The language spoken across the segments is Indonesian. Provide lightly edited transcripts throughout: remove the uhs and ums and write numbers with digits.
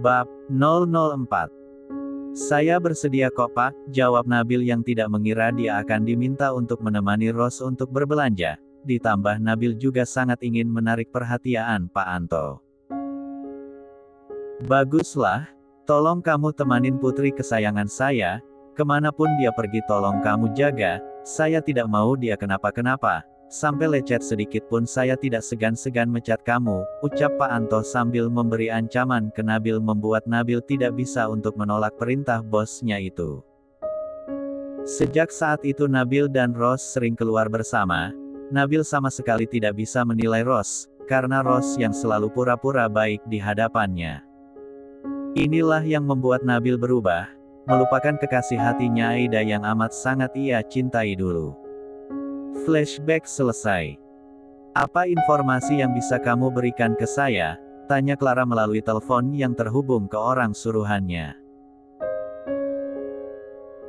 Bab 004. Saya bersedia kok Pak, jawab Nabil yang tidak mengira dia akan diminta untuk menemani Rose untuk berbelanja. Ditambah Nabil juga sangat ingin menarik perhatian Pak Anto. Baguslah, tolong kamu temanin putri kesayangan saya, kemanapun dia pergi tolong kamu jaga, saya tidak mau dia kenapa-kenapa. Sampai lecet sedikit pun saya tidak segan-segan mecat kamu, ucap Pak Anto sambil memberi ancaman ke Nabil membuat Nabil tidak bisa untuk menolak perintah bosnya itu. Sejak saat itu Nabil dan Rose sering keluar bersama. Nabil sama sekali tidak bisa menilai Rose, karena Rose yang selalu pura-pura baik di hadapannya. Inilah yang membuat Nabil berubah, melupakan kekasih hatinya Aida yang amat sangat ia cintai dulu. Flashback selesai. Apa informasi yang bisa kamu berikan ke saya? Tanya Clara melalui telepon yang terhubung ke orang suruhannya.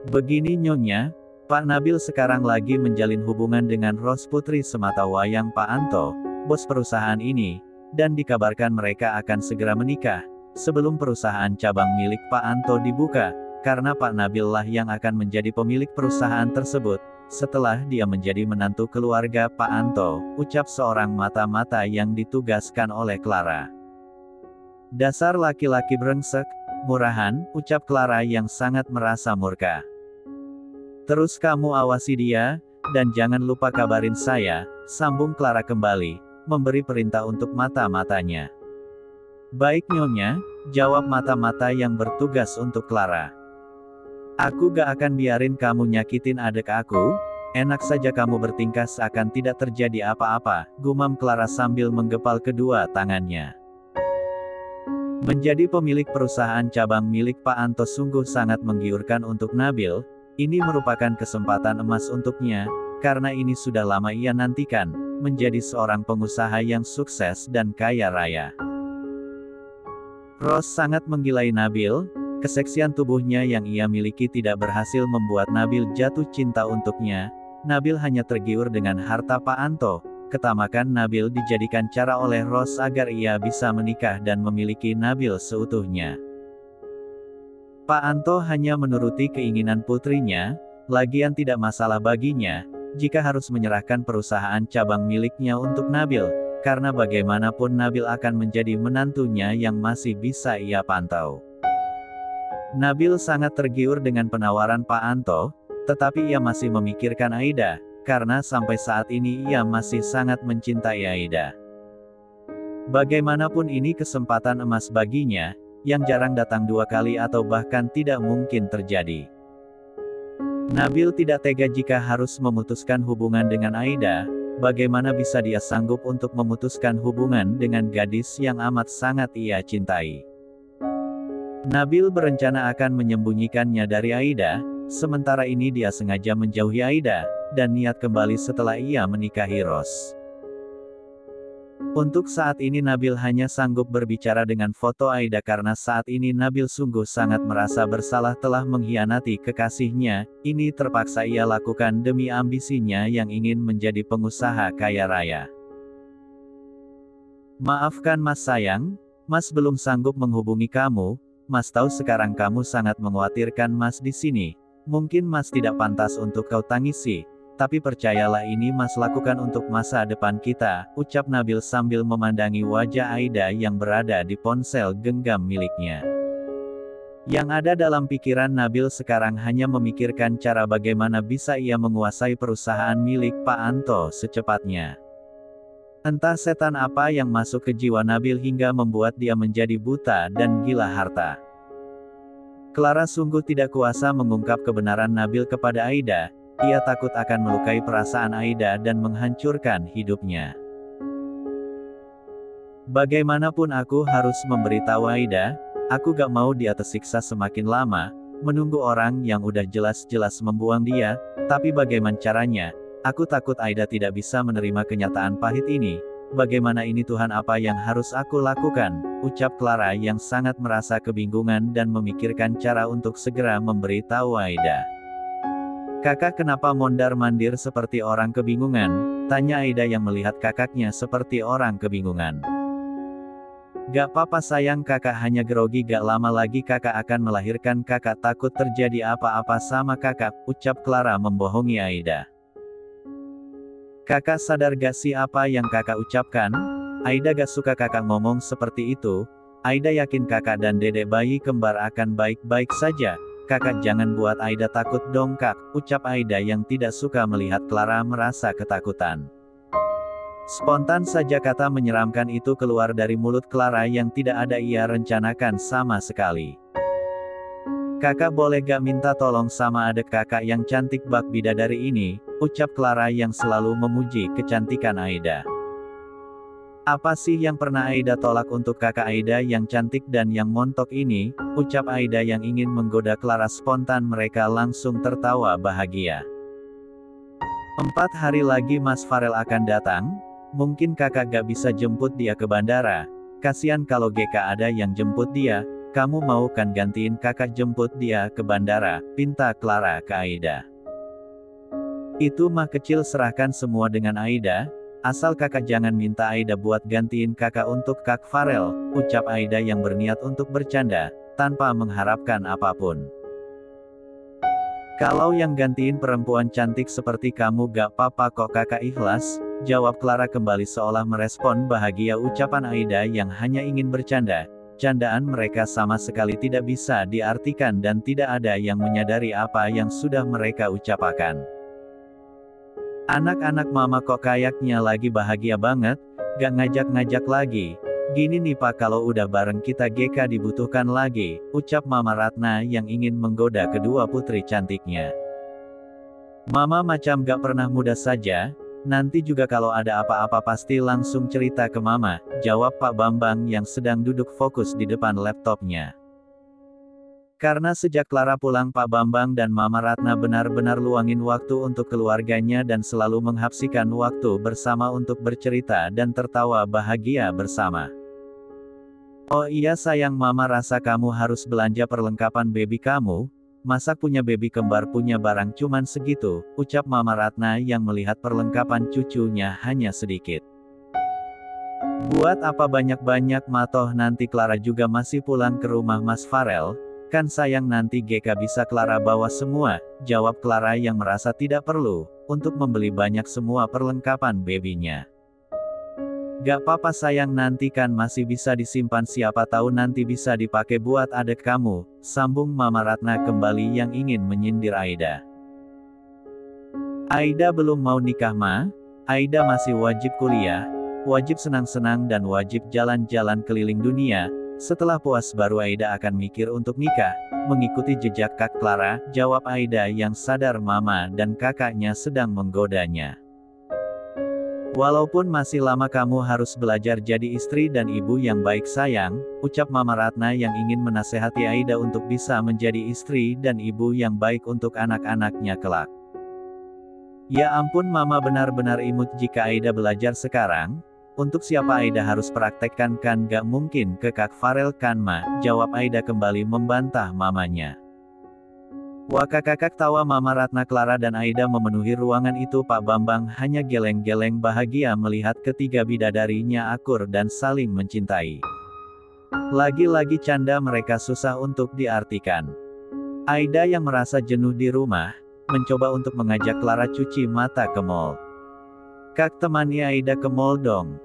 Begini Nyonya, Pak Nabil sekarang lagi menjalin hubungan dengan Rose putri sematawayang Pak Anto, bos perusahaan ini, dan dikabarkan mereka akan segera menikah, sebelum perusahaan cabang milik Pak Anto dibuka, karena Pak Nabil lah yang akan menjadi pemilik perusahaan tersebut. Setelah dia menjadi menantu keluarga Pak Anto, ucap seorang mata-mata yang ditugaskan oleh Clara. Dasar laki-laki brengsek, murahan, ucap Clara yang sangat merasa murka. Terus kamu awasi dia, dan jangan lupa kabarin saya, sambung Clara kembali, memberi perintah untuk mata-matanya. Baik Nyonya, jawab mata-mata yang bertugas untuk Clara. Aku gak akan biarin kamu nyakitin adik aku, enak saja kamu bertingkah seakan tidak terjadi apa-apa, gumam Clara sambil menggepal kedua tangannya. Menjadi pemilik perusahaan cabang milik Pak Anto sungguh sangat menggiurkan untuk Nabil, ini merupakan kesempatan emas untuknya, karena ini sudah lama ia nantikan, menjadi seorang pengusaha yang sukses dan kaya raya. Rose sangat menggilai Nabil. Keseksian tubuhnya yang ia miliki tidak berhasil membuat Nabil jatuh cinta untuknya. Nabil hanya tergiur dengan harta Pak Anto. Ketamakan Nabil dijadikan cara oleh Rose agar ia bisa menikah dan memiliki Nabil seutuhnya. Pak Anto hanya menuruti keinginan putrinya, lagian tidak masalah baginya, jika harus menyerahkan perusahaan cabang miliknya untuk Nabil, karena bagaimanapun Nabil akan menjadi menantunya yang masih bisa ia pantau. Nabil sangat tergiur dengan penawaran Pak Anto, tetapi ia masih memikirkan Aida, karena sampai saat ini ia masih sangat mencintai Aida. Bagaimanapun ini kesempatan emas baginya, yang jarang datang dua kali atau bahkan tidak mungkin terjadi. Nabil tidak tega jika harus memutuskan hubungan dengan Aida, bagaimana bisa dia sanggup untuk memutuskan hubungan dengan gadis yang amat sangat ia cintai. Nabil berencana akan menyembunyikannya dari Aida, sementara ini dia sengaja menjauhi Aida, dan niat kembali setelah ia menikahi Rose. Untuk saat ini Nabil hanya sanggup berbicara dengan foto Aida karena saat ini Nabil sungguh sangat merasa bersalah telah mengkhianati kekasihnya, ini terpaksa ia lakukan demi ambisinya yang ingin menjadi pengusaha kaya raya. Maafkan Mas sayang, Mas belum sanggup menghubungi kamu. Mas tahu sekarang kamu sangat mengkhawatirkan Mas di sini. Mungkin Mas tidak pantas untuk kau tangisi, tapi percayalah ini Mas lakukan untuk masa depan kita, ucap Nabil sambil memandangi wajah Aida yang berada di ponsel genggam miliknya. Yang ada dalam pikiran Nabil sekarang hanya memikirkan cara bagaimana bisa ia menguasai perusahaan milik Pak Anto secepatnya. Entah setan apa yang masuk ke jiwa Nabil hingga membuat dia menjadi buta dan gila harta. Clara sungguh tidak kuasa mengungkap kebenaran Nabil kepada Aida, ia takut akan melukai perasaan Aida dan menghancurkan hidupnya. Bagaimanapun aku harus memberitahu Aida, aku gak mau dia tersiksa semakin lama, menunggu orang yang udah jelas-jelas membuang dia, tapi bagaimana caranya? Aku takut Aida tidak bisa menerima kenyataan pahit ini. Bagaimana ini Tuhan, apa yang harus aku lakukan? Ucap Clara yang sangat merasa kebingungan dan memikirkan cara untuk segera memberitahu Aida. Kakak kenapa mondar-mandir seperti orang kebingungan? Tanya Aida yang melihat kakaknya seperti orang kebingungan. Gak apa-apa sayang, kakak hanya grogi, gak lama lagi kakak akan melahirkan, kakak takut terjadi apa-apa sama kakak, ucap Clara membohongi Aida. Kakak sadar gak sih apa yang kakak ucapkan? Aida gak suka kakak ngomong seperti itu. Aida yakin kakak dan dedek bayi kembar akan baik-baik saja. Kakak jangan buat Aida takut dong kak, ucap Aida yang tidak suka melihat Clara merasa ketakutan. Spontan saja kata menyeramkan itu keluar dari mulut Clara yang tidak ada ia rencanakan sama sekali. Kakak boleh gak minta tolong sama adik kakak yang cantik bak bidadari ini, ucap Clara yang selalu memuji kecantikan Aida. Apa sih yang pernah Aida tolak untuk kakak Aida yang cantik dan yang montok ini, ucap Aida yang ingin menggoda Clara. Spontan mereka langsung tertawa bahagia. 4 hari lagi Mas Farel akan datang. Mungkin kakak gak bisa jemput dia ke bandara. Kasian kalau GK ada yang jemput dia. Kamu mau kan gantiin kakak jemput dia ke bandara, pinta Clara ke Aida. Itu mah kecil, serahkan semua dengan Aida. Asal kakak jangan minta Aida buat gantiin kakak untuk Kak Farel, ucap Aida yang berniat untuk bercanda, tanpa mengharapkan apapun. Kalau yang gantiin perempuan cantik seperti kamu gak apa-apa kok kakak ikhlas, jawab Clara kembali seolah merespon bahagia ucapan Aida yang hanya ingin bercanda. Candaan mereka sama sekali tidak bisa diartikan dan tidak ada yang menyadari apa yang sudah mereka ucapkan. Anak-anak mama kok kayaknya lagi bahagia banget, gak ngajak-ngajak lagi. Gini nih pak, kalau udah bareng kita GK dibutuhkan lagi, ucap Mama Ratna yang ingin menggoda kedua putri cantiknya. Mama macam gak pernah muda saja, nanti juga kalau ada apa-apa pasti langsung cerita ke Mama, jawab Pak Bambang yang sedang duduk fokus di depan laptopnya. Karena sejak Clara pulang Pak Bambang dan Mama Ratna benar-benar luangin waktu untuk keluarganya dan selalu menghabiskan waktu bersama untuk bercerita dan tertawa bahagia bersama. Oh iya sayang, Mama rasa kamu harus belanja perlengkapan baby kamu. Masa punya baby kembar punya barang cuman segitu, ucap Mama Ratna yang melihat perlengkapan cucunya hanya sedikit. Buat apa banyak-banyak matoh, nanti Clara juga masih pulang ke rumah Mas Farel. Kan sayang nanti GK bisa Clara bawa semua, jawab Clara yang merasa tidak perlu untuk membeli banyak semua perlengkapan babynya. Gak apa-apa sayang, nanti kan masih bisa disimpan, siapa tahu nanti bisa dipakai buat adik kamu, sambung Mama Ratna kembali yang ingin menyindir Aida. Aida belum mau nikah ma, Aida masih wajib kuliah, wajib senang-senang dan wajib jalan-jalan keliling dunia. Setelah puas baru Aida akan mikir untuk nikah, mengikuti jejak Kak Clara, jawab Aida yang sadar Mama dan kakaknya sedang menggodanya. Walaupun masih lama kamu harus belajar jadi istri dan ibu yang baik sayang, ucap Mama Ratna yang ingin menasehati Aida untuk bisa menjadi istri dan ibu yang baik untuk anak-anaknya kelak. Ya ampun Mama benar-benar imut jika Aida belajar sekarang. Untuk siapa Aida harus praktekkan, kan gak mungkin ke Kak Farel kan ma, jawab Aida kembali membantah mamanya. Wah kakak tawa Mama Ratna. Clara dan Aida memenuhi ruangan itu. Pak Bambang hanya geleng-geleng bahagia melihat ketiga bidadarinya akur dan saling mencintai. Lagi-lagi canda mereka susah untuk diartikan. Aida yang merasa jenuh di rumah, mencoba untuk mengajak Clara cuci mata ke mall. Kak temani Aida ke mall dong.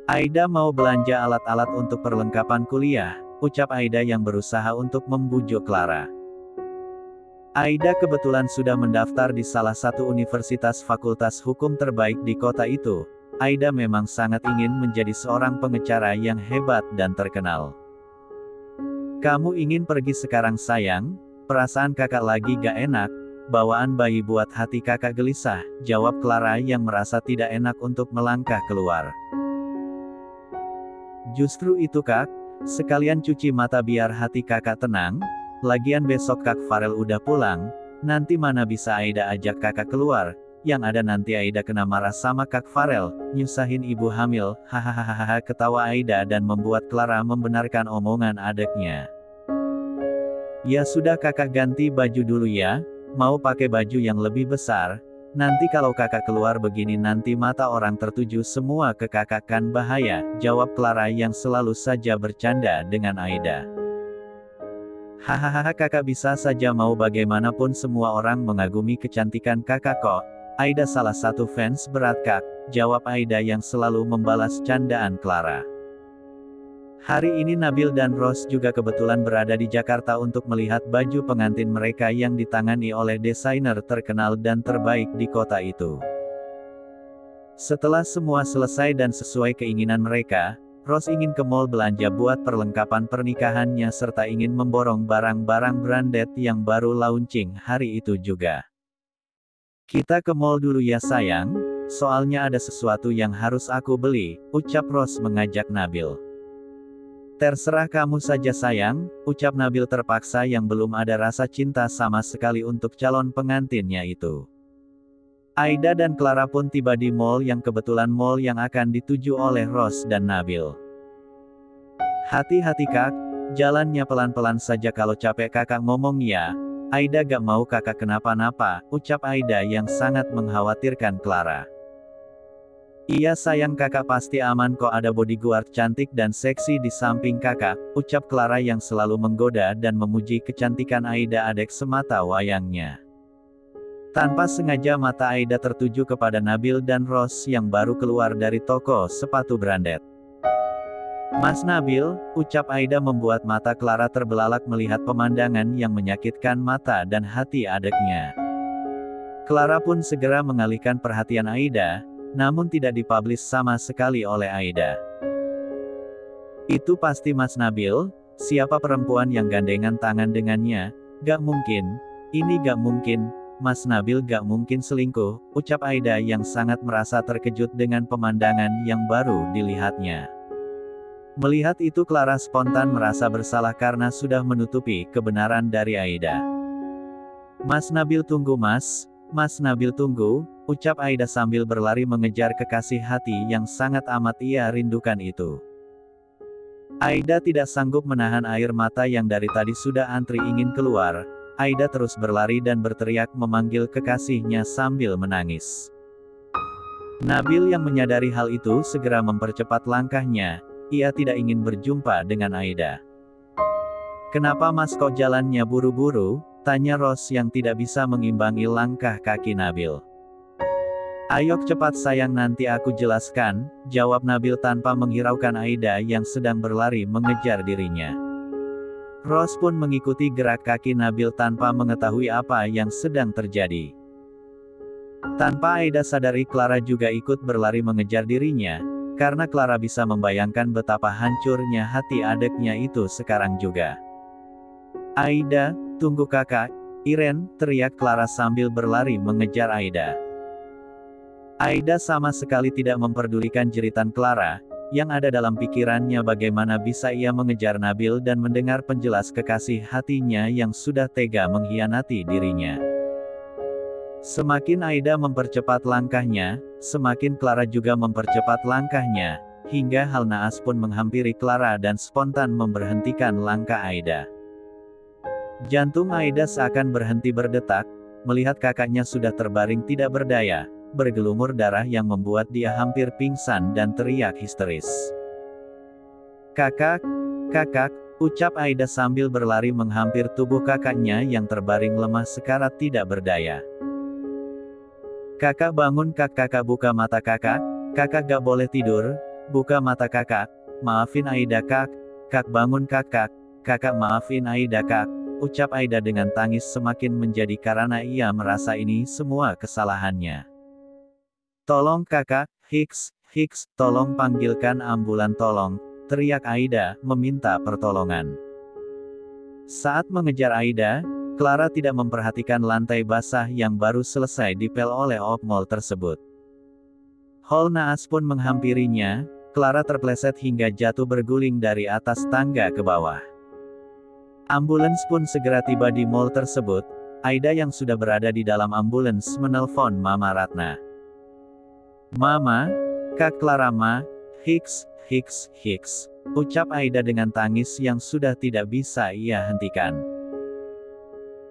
Aida mau belanja alat-alat untuk perlengkapan kuliah, ucap Aida yang berusaha untuk membujuk Clara. Aida kebetulan sudah mendaftar di salah satu universitas fakultas hukum terbaik di kota itu. Aida memang sangat ingin menjadi seorang pengacara yang hebat dan terkenal. Kamu ingin pergi sekarang sayang? Perasaan kakak lagi gak enak. Bawaan bayi buat hati kakak gelisah, jawab Clara yang merasa tidak enak untuk melangkah keluar. Justru itu kak, sekalian cuci mata biar hati kakak tenang. Lagian besok Kak Farel udah pulang, nanti mana bisa Aida ajak kakak keluar, yang ada nanti Aida kena marah sama Kak Farel, nyusahin ibu hamil, hahaha, ketawa Aida dan membuat Clara membenarkan omongan adiknya. Ya sudah kakak ganti baju dulu ya. Mau pakai baju yang lebih besar? Nanti kalau kakak keluar begini nanti mata orang tertuju semua ke kakak kan bahaya, jawab Clara yang selalu saja bercanda dengan Aida. Hahaha kakak bisa saja mau bagaimanapun semua orang mengagumi kecantikan kakak kok. Aida salah satu fans berat kak, jawab Aida yang selalu membalas candaan Clara. Hari ini Nabil dan Rose juga kebetulan berada di Jakarta untuk melihat baju pengantin mereka yang ditangani oleh desainer terkenal dan terbaik di kota itu. Setelah semua selesai dan sesuai keinginan mereka, Rose ingin ke mall belanja buat perlengkapan pernikahannya serta ingin memborong barang-barang branded yang baru launching hari itu juga. Kita ke mall dulu ya sayang, soalnya ada sesuatu yang harus aku beli, ucap Rose mengajak Nabil. Terserah kamu saja sayang, ucap Nabil terpaksa yang belum ada rasa cinta sama sekali untuk calon pengantinnya itu. Aida dan Clara pun tiba di mall yang kebetulan mall yang akan dituju oleh Rose dan Nabil. Hati-hati kak, jalannya pelan-pelan saja kalau capek kakak ngomong ya. Aida gak mau kakak kenapa-napa, ucap Aida yang sangat mengkhawatirkan Clara. Iya sayang kakak pasti aman kok ada bodyguard cantik dan seksi di samping kakak, ucap Clara yang selalu menggoda dan memuji kecantikan Aida adik semata wayangnya. Tanpa sengaja mata Aida tertuju kepada Nabil dan Rose yang baru keluar dari toko sepatu branded. Mas Nabil, ucap Aida membuat mata Clara terbelalak melihat pemandangan yang menyakitkan mata dan hati adiknya. Clara pun segera mengalihkan perhatian Aida, namun tidak dipublish sama sekali oleh Aida. Itu pasti Mas Nabil, siapa perempuan yang gandengan tangan dengannya? Gak mungkin, ini gak mungkin, Mas Nabil gak mungkin selingkuh, ucap Aida yang sangat merasa terkejut dengan pemandangan yang baru dilihatnya. Melihat itu Clara spontan merasa bersalah karena sudah menutupi kebenaran dari Aida. Mas Nabil tunggu Mas Nabil tunggu, ucap Aida sambil berlari mengejar kekasih hati yang sangat amat ia rindukan itu. Aida tidak sanggup menahan air mata yang dari tadi sudah antri ingin keluar, Aida terus berlari dan berteriak memanggil kekasihnya sambil menangis. Nabil yang menyadari hal itu segera mempercepat langkahnya, ia tidak ingin berjumpa dengan Aida. Kenapa mas kok jalannya buru-buru? Tanya Rose yang tidak bisa mengimbangi langkah kaki Nabil. Ayo cepat sayang nanti aku jelaskan, jawab Nabil tanpa menghiraukan Aida yang sedang berlari mengejar dirinya. Rose pun mengikuti gerak kaki Nabil tanpa mengetahui apa yang sedang terjadi. Tanpa Aida sadari Clara juga ikut berlari mengejar dirinya, karena Clara bisa membayangkan betapa hancurnya hati adiknya itu sekarang juga. Aida, tunggu kakak, Iren, teriak Clara sambil berlari mengejar Aida. Aida sama sekali tidak memperdulikan jeritan Clara, yang ada dalam pikirannya bagaimana bisa ia mengejar Nabil dan mendengar penjelas kekasih hatinya yang sudah tega mengkhianati dirinya. Semakin Aida mempercepat langkahnya, semakin Clara juga mempercepat langkahnya, hingga hal naas pun menghampiri Clara dan spontan memberhentikan langkah Aida. Jantung Aida seakan berhenti berdetak, melihat kakaknya sudah terbaring tidak berdaya, bergelumur darah yang membuat dia hampir pingsan dan teriak histeris. Kakak, kakak, ucap Aida sambil berlari menghampir tubuh kakaknya yang terbaring lemah sekarat tidak berdaya. Kakak bangun kakak buka mata kakak gak boleh tidur, buka mata kakak, maafin Aida kak bangun kakak maafin Aida kak. Ucap Aida dengan tangis semakin menjadi karena ia merasa ini semua kesalahannya. Tolong kakak, Hicks, tolong panggilkan ambulan tolong, teriak Aida, meminta pertolongan. Saat mengejar Aida, Clara tidak memperhatikan lantai basah yang baru selesai dipel oleh mall tersebut. Hal naas pun menghampirinya, Clara terpleset hingga jatuh berguling dari atas tangga ke bawah. Ambulans pun segera tiba di mall tersebut. Aida yang sudah berada di dalam ambulans menelpon Mama Ratna. Mama, Kak Clara ma, Hicks, ucap Aida dengan tangis yang sudah tidak bisa ia hentikan.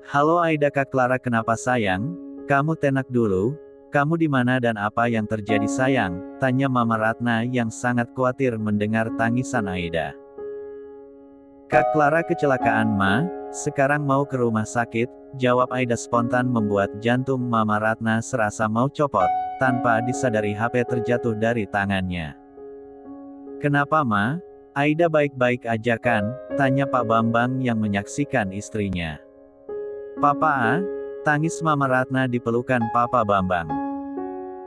Halo Aida Kak Clara kenapa sayang? Kamu tenak dulu, Kamu di mana dan apa yang terjadi sayang? Tanya Mama Ratna yang sangat khawatir mendengar tangisan Aida. Kak Clara kecelakaan Ma, sekarang mau ke rumah sakit, jawab Aida spontan membuat jantung Mama Ratna serasa mau copot, tanpa disadari HP terjatuh dari tangannya. Kenapa Ma? Aida baik-baik aja kan? Tanya Pak Bambang yang menyaksikan istrinya. Papa, tangis Mama Ratna di pelukan Papa Bambang.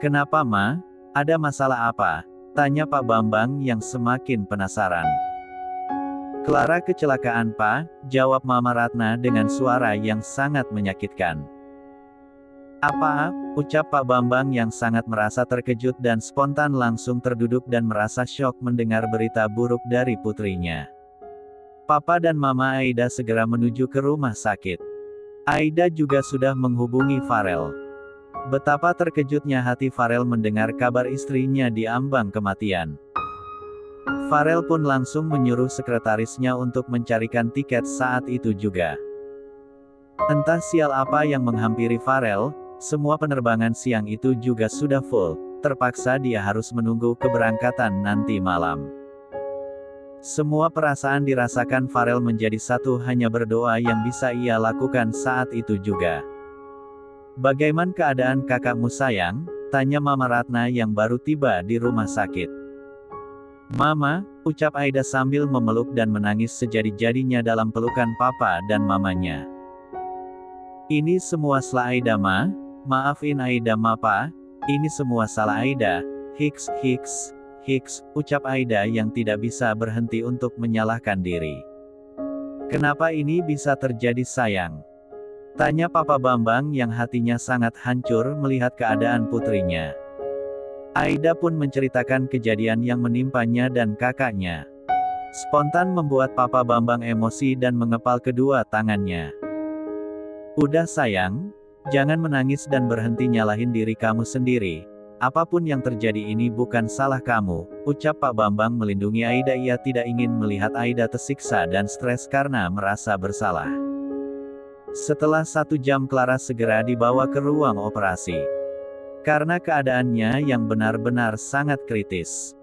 Kenapa Ma? Ada masalah apa? Tanya Pak Bambang yang semakin penasaran. Clara kecelakaan Pak, jawab Mama Ratna dengan suara yang sangat menyakitkan. Apa? Ucap Pak Bambang yang sangat merasa terkejut dan spontan langsung terduduk dan merasa syok mendengar berita buruk dari putrinya. Papa dan Mama Aida segera menuju ke rumah sakit. Aida juga sudah menghubungi Farel. Betapa terkejutnya hati Farel mendengar kabar istrinya diambang kematian. Farel pun langsung menyuruh sekretarisnya untuk mencarikan tiket saat itu juga. Entah sial apa yang menghampiri Farel, semua penerbangan siang itu juga sudah full, terpaksa dia harus menunggu keberangkatan nanti malam. Semua perasaan dirasakan Farel menjadi satu, hanya berdoa yang bisa ia lakukan saat itu juga. Bagaimana keadaan kakakmu sayang? Tanya Mama Ratna yang baru tiba di rumah sakit. Mama, ucap Aida sambil memeluk dan menangis sejadi-jadinya dalam pelukan papa dan mamanya. Ini semua salah Aida Ma, maafin Aida Ma Pa, ini semua salah Aida, hiks, ucap Aida yang tidak bisa berhenti untuk menyalahkan diri. Kenapa ini bisa terjadi sayang? Tanya Papa Bambang yang hatinya sangat hancur melihat keadaan putrinya. Aida pun menceritakan kejadian yang menimpanya dan kakaknya. Spontan membuat Papa Bambang emosi dan mengepal kedua tangannya. Udah sayang, jangan menangis dan berhenti nyalahin diri kamu sendiri. Apapun yang terjadi ini bukan salah kamu, ucap Pak Bambang melindungi Aida. Ia tidak ingin melihat Aida tersiksa dan stres karena merasa bersalah. Setelah 1 jam Clara segera dibawa ke ruang operasi. Karena keadaannya yang benar-benar sangat kritis.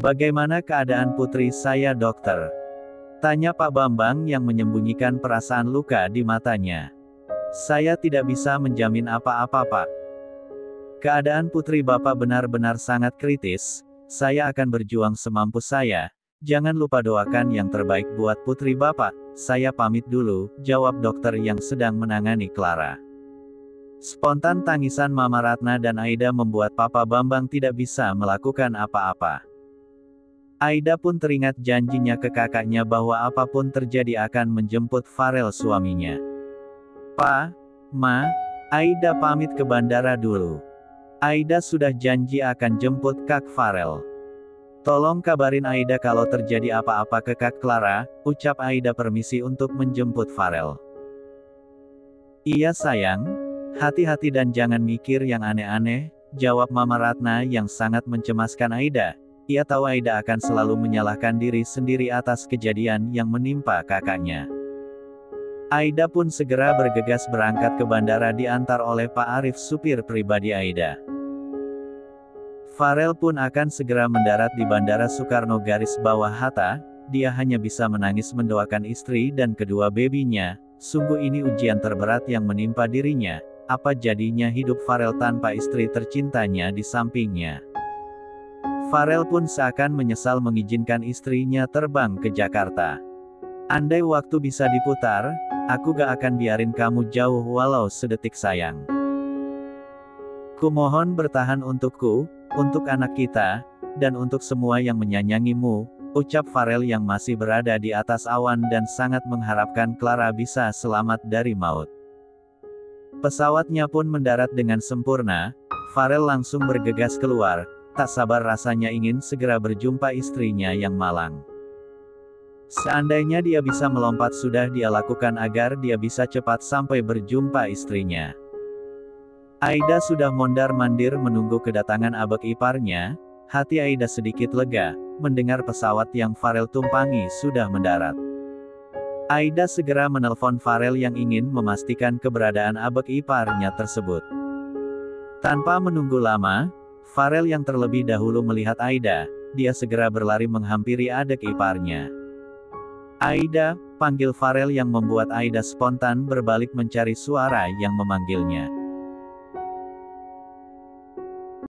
Bagaimana keadaan putri saya dokter? Tanya Pak Bambang yang menyembunyikan perasaan luka di matanya. Saya tidak bisa menjamin apa-apa Pak. Keadaan putri Bapak benar-benar sangat kritis, saya akan berjuang semampu saya. Jangan lupa doakan yang terbaik buat putri Bapak. Saya pamit dulu, jawab dokter yang sedang menangani Clara. Spontan tangisan Mama Ratna dan Aida membuat Papa Bambang tidak bisa melakukan apa-apa. Aida pun teringat janjinya ke kakaknya bahwa apapun terjadi akan menjemput Farel suaminya. Pa, Ma, Aida pamit ke bandara dulu. Aida sudah janji akan jemput Kak Farel. Tolong kabarin Aida kalau terjadi apa-apa ke Kak Clara, ucap Aida permisi untuk menjemput Farel. Iya sayang. Hati-hati dan jangan mikir yang aneh-aneh, jawab Mama Ratna yang sangat mencemaskan Aida. Ia tahu Aida akan selalu menyalahkan diri sendiri atas kejadian yang menimpa kakaknya. Aida pun segera bergegas berangkat ke bandara diantar oleh Pak Arif, supir pribadi Aida. Farel pun akan segera mendarat di Bandara Soekarno-Hatta, dia hanya bisa menangis mendoakan istri dan kedua bebinya. Sungguh ini ujian terberat yang menimpa dirinya. Apa jadinya hidup Farel tanpa istri tercintanya di sampingnya? Farel pun seakan menyesal mengizinkan istrinya terbang ke Jakarta. Andai waktu bisa diputar, aku gak akan biarin kamu jauh walau sedetik sayang. Kumohon bertahan untukku, untuk anak kita, dan untuk semua yang menyayangimu, ucap Farel yang masih berada di atas awan dan sangat mengharapkan Clara bisa selamat dari maut. Pesawatnya pun mendarat dengan sempurna, Farel langsung bergegas keluar, tak sabar rasanya ingin segera berjumpa istrinya yang malang. Seandainya dia bisa melompat sudah dia lakukan agar dia bisa cepat sampai berjumpa istrinya. Aida sudah mondar-mandir menunggu kedatangan abek iparnya, hati Aida sedikit lega, mendengar pesawat yang Farel tumpangi sudah mendarat. Aida segera menelpon Farel yang ingin memastikan keberadaan abek iparnya tersebut. Tanpa menunggu lama, Farel yang terlebih dahulu melihat Aida, dia segera berlari menghampiri adik iparnya. Aida, panggil Farel yang membuat Aida spontan berbalik mencari suara yang memanggilnya.